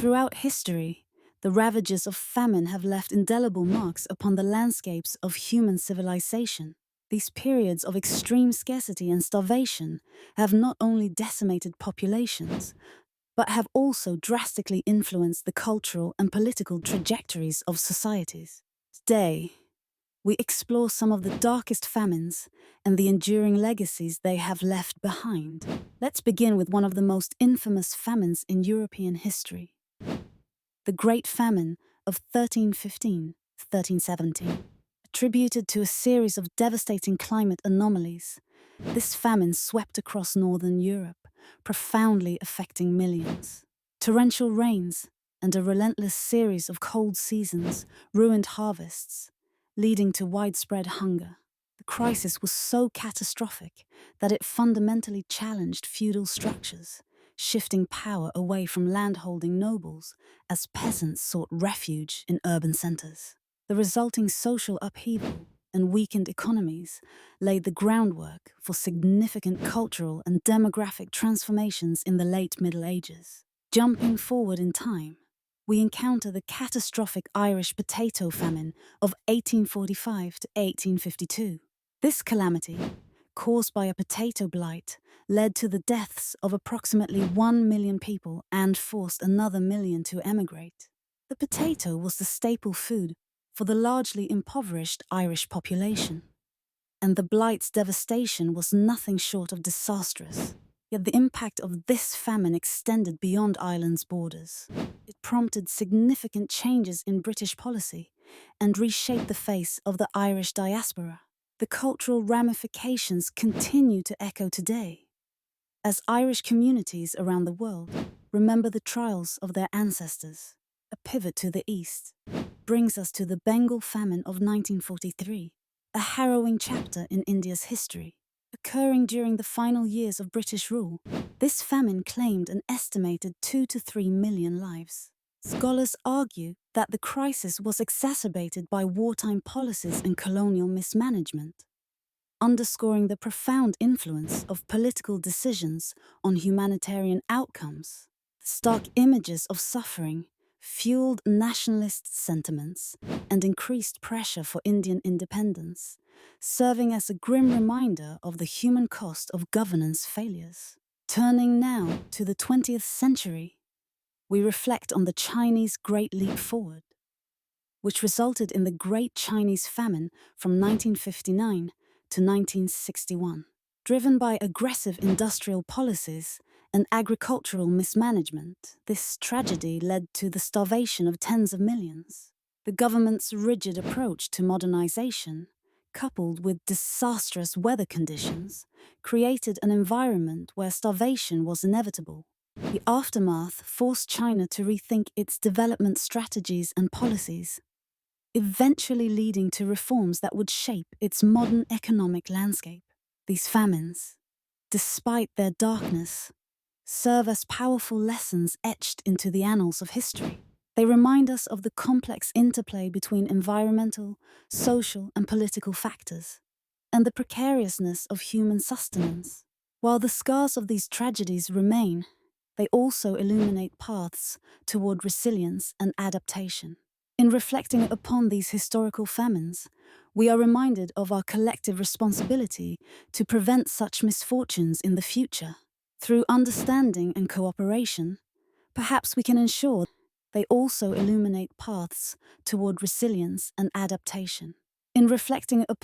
Throughout history, the ravages of famine have left indelible marks upon the landscapes of human civilization. These periods of extreme scarcity and starvation have not only decimated populations, but have also drastically influenced the cultural and political trajectories of societies. Today, we explore some of the darkest famines and the enduring legacies they have left behind. Let's begin with one of the most infamous famines in European history. The Great Famine of 1315-1317. Attributed to a series of devastating climate anomalies, this famine swept across northern Europe, profoundly affecting millions. Torrential rains and a relentless series of cold seasons ruined harvests, leading to widespread hunger. The crisis was so catastrophic that it fundamentally challenged feudal structures, shifting power away from landholding nobles as peasants sought refuge in urban centers. The resulting social upheaval and weakened economies laid the groundwork for significant cultural and demographic transformations in the late Middle Ages. Jumping forward in time, we encounter the catastrophic Irish potato famine of 1845 to 1852. This calamity, caused by a potato blight, led to the deaths of approximately 1 million people and forced another million to emigrate. The potato was the staple food for the largely impoverished Irish population, and the blight's devastation was nothing short of disastrous. Yet the impact of this famine extended beyond Ireland's borders. It prompted significant changes in British policy and reshaped the face of the Irish diaspora. The cultural ramifications continue to echo today, as Irish communities around the world remember the trials of their ancestors. A pivot to the east brings us to the Bengal famine of 1943, a harrowing chapter in India's history. Occurring during the final years of British rule, this famine claimed an estimated 2 to 3 million lives. Scholars argue that the crisis was exacerbated by wartime policies and colonial mismanagement, underscoring the profound influence of political decisions on humanitarian outcomes. The stark images of suffering fueled nationalist sentiments and increased pressure for Indian independence, serving as a grim reminder of the human cost of governance failures. Turning now to the 20th century, we reflect on the Chinese Great Leap Forward, which resulted in the Great Chinese Famine from 1959 to 1961. Driven by aggressive industrial policies and agricultural mismanagement, this tragedy led to the starvation of tens of millions. The government's rigid approach to modernization, coupled with disastrous weather conditions, created an environment where starvation was inevitable. The aftermath forced China to rethink its development strategies and policies, eventually leading to reforms that would shape its modern economic landscape. These famines, despite their darkness, serve as powerful lessons etched into the annals of history. They remind us of the complex interplay between environmental, social, and political factors, and the precariousness of human sustenance. While the scars of these tragedies remain, they also illuminate paths toward resilience and adaptation. In reflecting upon these historical famines, we are reminded of our collective responsibility to prevent such misfortunes in the future. Through understanding and cooperation, perhaps we can ensure they also illuminate paths toward resilience and adaptation. In reflecting upon